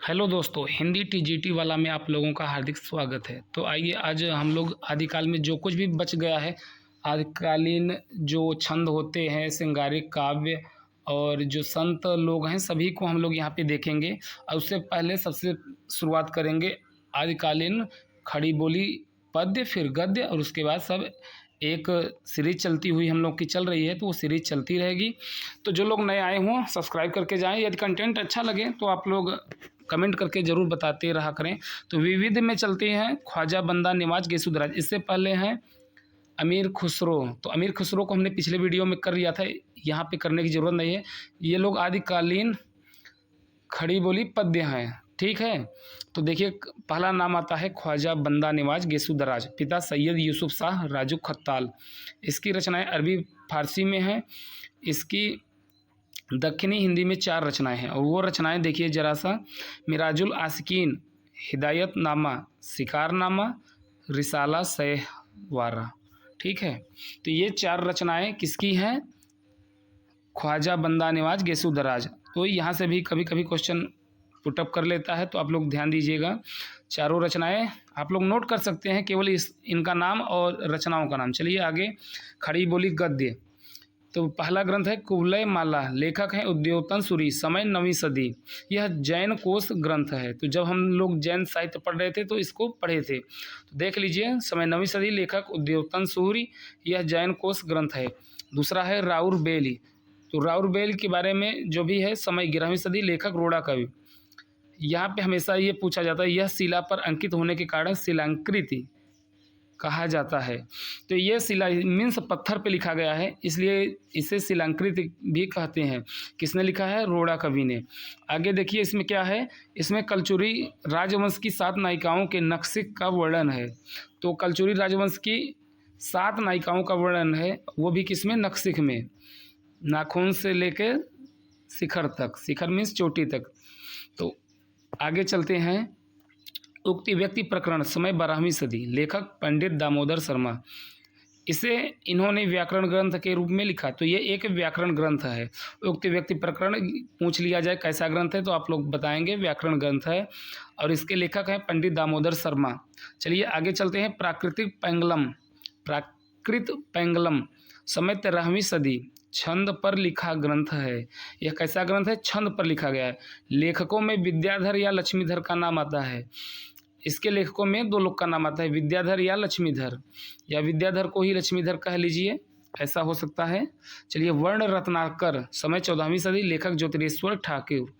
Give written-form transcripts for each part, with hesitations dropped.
Hello दोस्तों, Hindi TGT वाला में आप लोगों का हार्दिक स्वागत है। तो आइए आज हम लोग आदिकाल में जो कुछ भी बच गया है, आदिकालीन जो छंद होते हैं, श्रृंगारिक काव्य और जो संत लोग हैं, सभी को हम लोग यहाँ पे देखेंगे। और उससे पहले सबसे शुरुआत करेंगे आदिकालीन खड़ी बोली पद्य, फिर गद्य, और उसके बाद सब एक सीरीज चलती हुई हम लोग की चल रही है, तो वो सीरीज चलती रहेगी। तो जो लोग नए आए हों सब्सक्राइब करके जाएं। यदि कंटेंट अच्छा लगे तो आप लोग कमेंट करके ज़रूर बताते रहा करें। तो विविध में चलते हैं ख्वाजा बंदा निवाज गेसुदराज। इससे पहले हैं अमीर खुसरो। तो अमीर खुसरो को हमने पिछले वीडियो में कर लिया था, यहाँ पे करने की ज़रूरत नहीं है। ये लोग आदिकालीन खड़ी बोली पद्य हैं, ठीक है। तो देखिए, पहला नाम आता है ख्वाजा बंदा निवाज गेसुदराज, पिता सैयद यूसुफ शाह राजू खत्ताल। इसकी रचनाएं अरबी फारसी में हैं। इसकी दक्षिणी हिंदी में 4 रचनाएं हैं, और वो रचनाएं देखिए जरा सा। मिराजुल आसिकीन, हिदायतनामा, शिकारनामा, रिसाला सहवारा, ठीक है। तो ये 4 रचनाएं किसकी हैं? ख्वाजा बंदा निवाज गेसुदराज। तो यहाँ से भी कभी कभी क्वेश्चन पुटअप कर लेता है, तो आप लोग ध्यान दीजिएगा। चारों रचनाएं आप लोग नोट कर सकते हैं, केवल इनका नाम और रचनाओं का नाम। चलिए आगे, खड़ी बोली गद्य। तो पहला ग्रंथ है कुवलय माला, लेखक हैं उद्योतन सूरी, समय 9वीं सदी। यह जैन कोश ग्रंथ है। तो जब हम लोग जैन साहित्य पढ़ रहे थे तो इसको पढ़े थे, तो देख लीजिए, समय 9वीं सदी, लेखक उद्योतन सूरी, यह जैन कोश ग्रंथ है। दूसरा है राउर बेली। तो राउर बेल के बारे में जो भी है, समय 11वीं सदी, लेखक रोड़ा कवि। यहाँ पे हमेशा ये पूछा जाता है, यह शिला पर अंकित होने के कारण शिलांकृति कहा जाता है। तो ये शिला मीन्स पत्थर पे लिखा गया है, इसलिए इसे शिलांकृत भी कहते हैं। किसने लिखा है? रोड़ा कवि ने। आगे देखिए, इसमें क्या है? इसमें कलचुरी राजवंश की 7 नायिकाओं के नक्शिक का वर्णन है। तो कलचुरी राजवंश की 7 नायिकाओं का वर्णन है, वो भी किसमें? नक्शिक में। नाखून से लेके शिखर तक, शिखर मीन्स चोटी तक। तो आगे चलते हैं। उक्ति व्यक्ति प्रकरण, समय 12वीं सदी, लेखक पंडित दामोदर शर्मा। इसे इन्होंने व्याकरण ग्रंथ के रूप में लिखा। तो ये एक व्याकरण ग्रंथ है। उक्ति व्यक्ति प्रकरण पूछ लिया जाए कैसा ग्रंथ है, तो आप लोग बताएंगे व्याकरण ग्रंथ है, और इसके लेखक हैं पंडित दामोदर शर्मा। चलिए आगे चलते हैं। प्राकृतिक पैंगलम, प्राकृत पैंगलम, समय 13वीं सदी, छंद पर लिखा ग्रंथ है। यह कैसा ग्रंथ है? छंद पर लिखा गया है। लेखकों में विद्याधर या लक्ष्मीधर का नाम आता है। इसके लेखकों में 2 लोग का नाम आता है, विद्याधर या लक्ष्मीधर, या विद्याधर को ही लक्ष्मीधर कह लीजिए, ऐसा हो सकता है। चलिए, वर्ण रत्नाकर, समय 14वीं सदी, लेखक ज्योतिरेश्वर ठाकुर।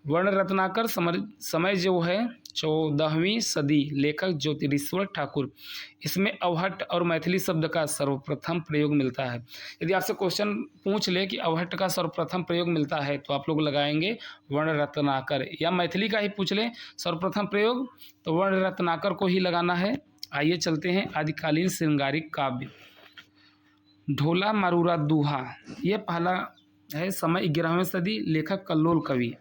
वर्ण रत्नाकर समय जो है 14वीं सदी, लेखक ज्योतिरेश्वर ठाकुर। इसमें अवहट्ट और मैथिली शब्द का सर्वप्रथम प्रयोग मिलता है। यदि आपसे क्वेश्चन पूछ ले कि अवहट्ट का सर्वप्रथम प्रयोग मिलता है, तो आप लोग लगाएंगे वर्ण रत्नाकर, या मैथिली का ही पूछ ले सर्वप्रथम प्रयोग, तो वर्ण रत्नाकर को ही लगाना है। आइए चलते हैं आदिकालीन श्रृंगारिक काव्य। ढोला मारूरा दूहा, ये पहला है, समय 11वीं सदी, लेखक कल्लोल कवि।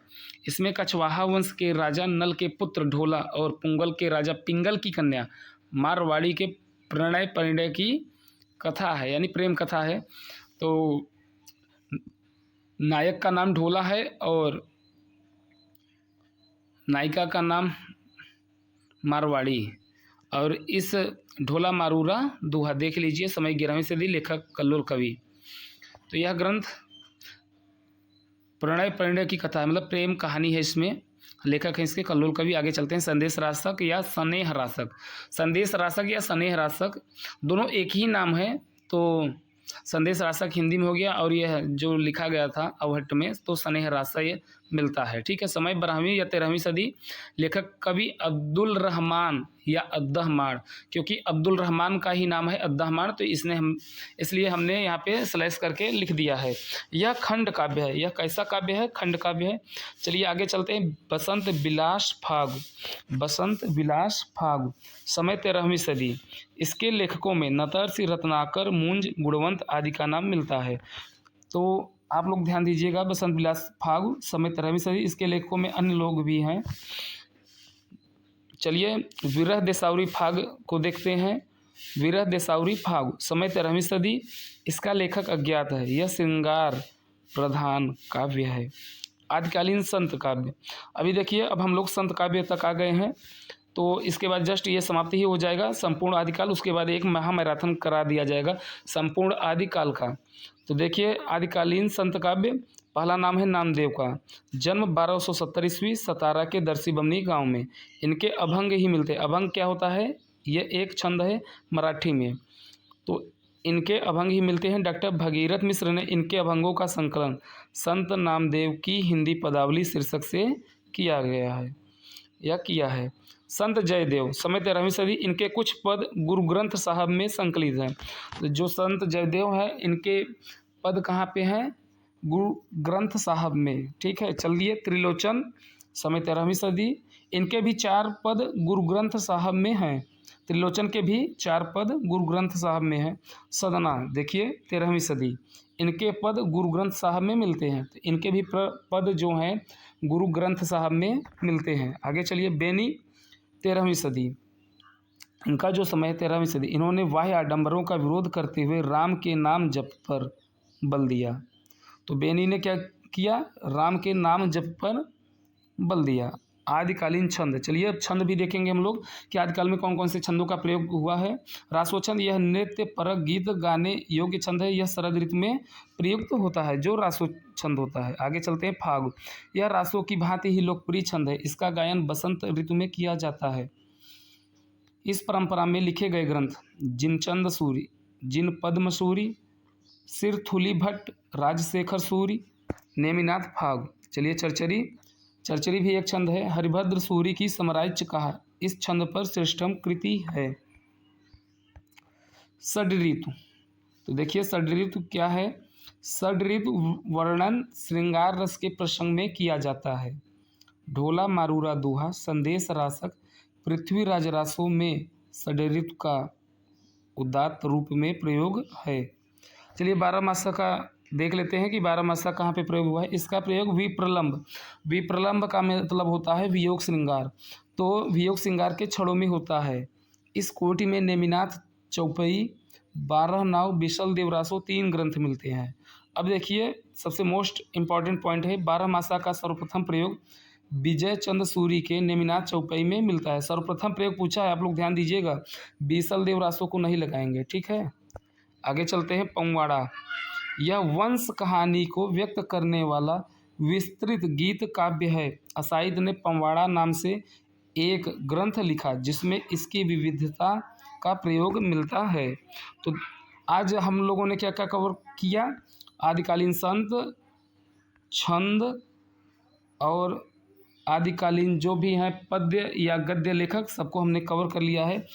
इसमें कछवाहा वंश के राजा नल के पुत्र ढोला और पुंगल के राजा पिंगल की कन्या मारवाड़ी के प्रणय परिणय की कथा है, यानी प्रेम कथा है। तो नायक का नाम ढोला है और नायिका का नाम मारवाड़ी। और इस ढोला मारूरा दूहा देख लीजिए, समय 11वीं सदी, लेखक कल्लोल कवि। तो यह ग्रंथ प्रणय परिणय की कथा है, मतलब प्रेम कहानी है। इसमें लेखक हैं इसके कल्लोल कवि। आगे चलते हैं। संदेश राशक या स्नेह राशक। संदेश राशक या स्नेह राशक दोनों एक ही नाम है। तो संदेश राशक हिंदी में हो गया, और यह जो लिखा गया था अवहट्ट में, तो स्नेह राशक मिलता है, ठीक है। समय 12वीं या 13वीं सदी, लेखक कवि अब्दुल रहमान या अद्दहमाण, क्योंकि अब्दुल रहमान का ही नाम है अद्दहमाण, तो इसलिए हमने यहाँ पे स्लैश करके लिख दिया है। यह खंड काव्य है। यह कैसा काव्य है? खंड काव्य है। चलिए आगे चलते हैं। बसंत विलास फागु, बसंत विलास फागु, समय 13वीं सदी। इसके लेखकों में नतरसी, रत्नाकर, मुंज, गुणवंत आदि का नाम मिलता है। तो आप लोग ध्यान दीजिएगा, बसंत विलास फागु, समय 13वीं सदी। इसके लेखकों में अन्य लोग भी हैं। चलिए विरह देसावरी फाग को देखते हैं। विरह देसावरी फाग, समय 13वीं सदी। इसका लेखक अज्ञात है। यह श्रृंगार प्रधान काव्य है। आदिकालीन संत काव्य। अभी देखिए अब हम लोग संत काव्य तक आ गए हैं, तो इसके बाद जस्ट ये समाप्ति ही हो जाएगा संपूर्ण आदिकाल। उसके बाद एक महामैराथन करा दिया जाएगा संपूर्ण आदिकाल का। तो देखिए आदिकालीन संत काव्य, पहला नाम है नामदेव का। जन्म 1270 ईस्वी, सतारा के दरसी बमनी गांव में। इनके अभंग ही मिलते हैं। अभंग क्या होता है? ये एक छंद है मराठी में, तो इनके अभंग ही मिलते हैं। डॉक्टर भगीरथ मिश्र ने इनके अभंगों का संकलन संत नामदेव की हिंदी पदावली शीर्षक से किया गया है या किया है। संत जयदेव, समय 13वीं सदी, इनके कुछ पद गुरु ग्रंथ साहब में संकलित हैं। तो जो संत जयदेव है इनके पद कहाँ पे हैं? गुरु ग्रंथ साहब में। ठीक है, चलिए त्रिलोचन, समय 13वीं सदी, इनके भी 4 पद गुरु ग्रंथ साहब में हैं। त्रिलोचन के भी 4 पद गुरु ग्रंथ साहब में हैं। सदना, देखिए 13वीं सदी, इनके पद गुरु ग्रंथ साहब में मिलते हैं। तो इनके भी पद जो हैं गुरु ग्रंथ साहब में मिलते हैं। आगे चलिए बेनी, 13वीं सदी, इनका जो समय है 13वीं सदी, इन्होंने बाह्य आडंबरों का विरोध करते हुए राम के नाम जप पर बल दिया। तो बेनी ने क्या किया? राम के नाम जप पर बल दिया। आदिकालीन छंद, चलिए अब छंद भी देखेंगे हम लोग कि आदिकाल में कौन कौन से छंदों का प्रयोग हुआ है। रासोछंद, यह नृत्य परक गीत गाने योग्य छंद है। यह शरद ऋतु में प्रयुक्त होता है, जो रासोछंद होता है। आगे चलते हैं फाग, यह रासों की भांति ही लोकप्रिय छंद है। इसका गायन बसंत ऋतु में किया जाता है। इस परंपरा में लिखे गए ग्रंथ जिनचंद सूरी, जिन पद्म सूरी, सिरथुली भट्ट, राजशेखर सूरी, नेमिनाथ फाग। चलिए चरचरी, चरचरी भी एक छंद है। हरिभद्र सूरी की समराज्य कहा, इस छंद पर श्रेष्ठम कृति है। षड्ऋतु, तो देखिए षड्ऋतु क्या है? षड्ऋतु वर्णन श्रृंगार रस के प्रसंग में किया जाता है। ढोला मारूरा दूहा, संदेश रासक, पृथ्वीराज रासों में षड्ऋतु का उदात्त रूप में प्रयोग है। चलिए 12 मासा का देख लेते हैं कि 12 मासा कहाँ पे प्रयोग हुआ है। इसका प्रयोग विप्रलंब, विप्रलंब का मतलब होता है वियोग श्रृंगार, तो वियोग श्रृंगार के छड़ों में होता है। इस कोटि में नेमिनाथ चौपई, 12 नाव, बिशल देवरासो 3 ग्रंथ मिलते हैं। अब देखिए सबसे मोस्ट इम्पॉर्टेंट पॉइंट है, 12 मासा का सर्वप्रथम प्रयोग विजय चंद्र सूरी के नेमिनाथ चौपई में मिलता है। सर्वप्रथम प्रयोग पूछा है, आप लोग ध्यान दीजिएगा, बिशल देवरासो को नहीं लगाएंगे। ठीक है, आगे चलते हैं पंवाड़ा, यह वंश कहानी को व्यक्त करने वाला विस्तृत गीत काव्य है। असाइद ने पंवाड़ा नाम से एक ग्रंथ लिखा जिसमें इसकी विविधता का प्रयोग मिलता है। तो आज हम लोगों ने क्या क्या कवर किया? आदिकालीन संत, छंद और आदिकालीन जो भी हैं पद्य या गद्य लेखक, सबको हमने कवर कर लिया है।